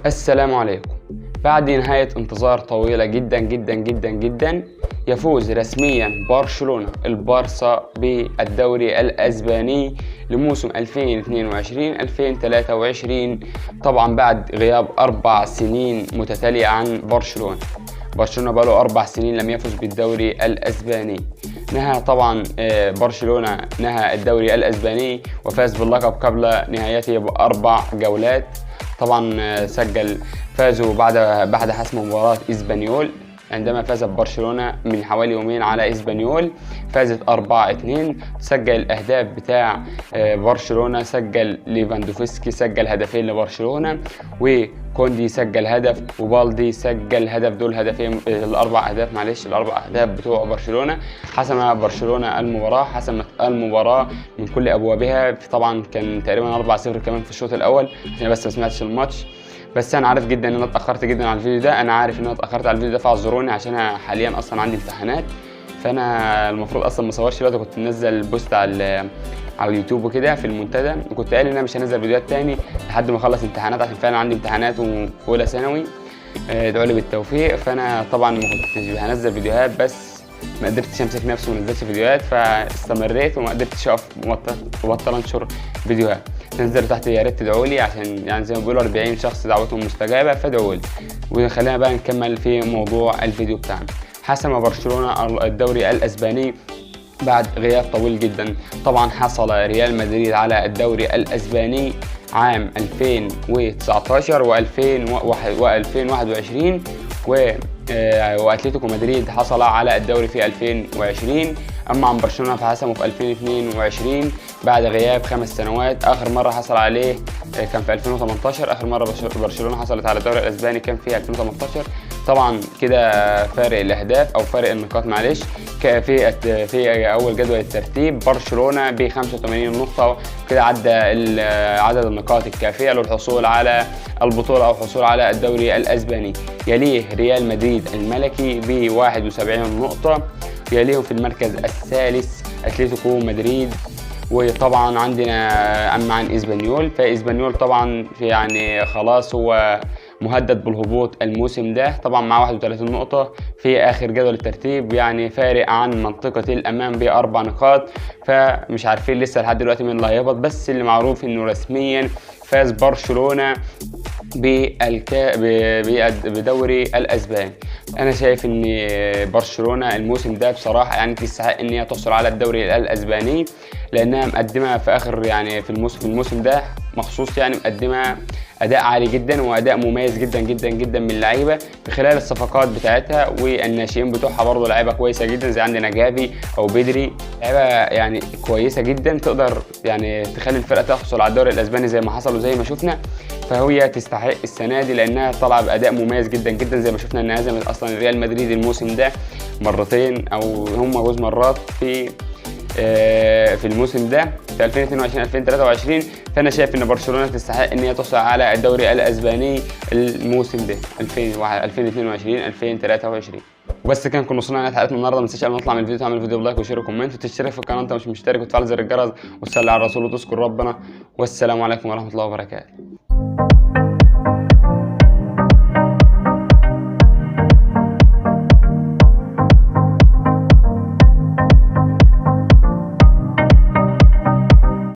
السلام عليكم. بعد نهاية انتظار طويلة جدا جدا جدا جدا، يفوز رسميا برشلونة البارسا بالدوري الأسباني لموسم 2022-2023، طبعا بعد غياب 4 سنين متتالية عن برشلونة. بقاله 4 سنين لم يفز بالدوري الأسباني. نهى طبعا برشلونة نهى الدوري الأسباني وفاز باللقب قبل نهايته ب4 جولات. طبعا فازوا بعد حسم مباراة إسبانيول، عندما فاز برشلونة من حوالي يومين على إسبانيول، فازت 4-2. سجل الأهداف بتاع برشلونة، سجل ليفاندوفسكي سجل هدفين لبرشلونة، وكوندي سجل هدف، وبالدي سجل هدف. دول هدفين الأربع أهداف بتوع برشلونة. حسم برشلونة المباراة، حسمت المباراة من كل أبوابها. طبعا كان تقريبا 4-0 كمان في الشوط الأول، عشان بس ما سمعتش الماتش. بس انا عارف جدا ان انا اتاخرت جدا على الفيديو ده، فاعذروني عشان انا حاليا اصلا عندي امتحانات. فانا المفروض اصلا ما اصورش دلوقتي، كنت منزل بوست على اليوتيوب وكده في المنتدى، وكنت قايل ان انا مش هنزل فيديوهات تاني لحد ما اخلص امتحانات، عشان فعلا عندي امتحانات وفي اولى ثانوي. ادعوا لي بالتوفيق. فانا طبعا ما كنتش هنزل فيديوهات، بس ما قدرتش امسك نفسي وما نزلتش فيديوهات، فاستمريت وما قدرتش اقف وبطل انشر فيديوهات. تنزلوا تحت يا ريت تدعوا لي، عشان يعني زي ما بيقولوا 40 شخص دعوتهم مستجابه، فادعوا لي. وخلينا بقى نكمل في موضوع الفيديو بتاعنا. حسم برشلونه الدوري الاسباني بعد غياب طويل جدا. طبعا حصل ريال مدريد على الدوري الاسباني عام 2019 و2021 واتلتيكو مدريد حصل على الدوري في 2020. اما عن برشلونه فحسمه في 2022 بعد غياب 5 سنوات. اخر مره حصل عليه كان في 2018. اخر مره برشلونه حصلت على الدوري الاسباني كان في 2018. طبعا كده فارق الاهداف او فارق النقاط في اول جدول الترتيب برشلونه ب 85 نقطه، كده عدى عدد النقاط الكافيه للحصول على البطوله او الحصول على الدوري الاسباني. يليه ريال مدريد الملكي ب 71 نقطه، يليهم في المركز الثالث اتلتيكو مدريد. وطبعا عندنا اما عن اسبانيول، فاسبانيول طبعا يعني خلاص هو مهدد بالهبوط الموسم ده، طبعا مع 31 نقطة في آخر جدول الترتيب، يعني فارق عن منطقة الأمام ب4 نقاط. فمش عارفين لسه لحد دلوقتي مين اللي هيهبط، بس اللي معروف إنه رسميا فاز برشلونة بدوري الأسباني. أنا شايف إن برشلونة الموسم ده بصراحة يعني تستحق إن هي تحصل على الدوري الأسباني، لأنها مقدمة في آخر يعني في الموسم ده مخصوص، يعني مقدمة أداء عالي جدا وأداء مميز جدا جدا جدا من اللعيبة في خلال الصفقات بتاعتها، والناشئين بتوعها برضه لعيبة كويسة جدا، زي عندنا جافي أو بدري، لعيبة يعني كويسة جدا تقدر يعني تخلي الفرقة تحصل على الدوري الأسباني زي ما حصل وزي ما شفنا. فهي تستحق السنة دي لأنها طالعة بأداء مميز جدا جدا، زي ما شفنا إنها هزمت أصلا ريال مدريد الموسم ده مرتين أو هم جوز مرات في الموسم ده في 2022-2023. فانا شايف ان برشلونه تستحق ان هي تحصل على الدوري الاسباني الموسم ده 2022-2023. وبس كان كنا وصلنا لنهايه حلقتنا النهارده. ما تنساش قبل ما نطلع من الفيديو تعمل فيديو بلايك وشير وكومنت وتشترك في القناه انت مش مشترك، وتفعل زر الجرس وتصلي على الرسول وتذكر ربنا. والسلام عليكم ورحمه الله وبركاته.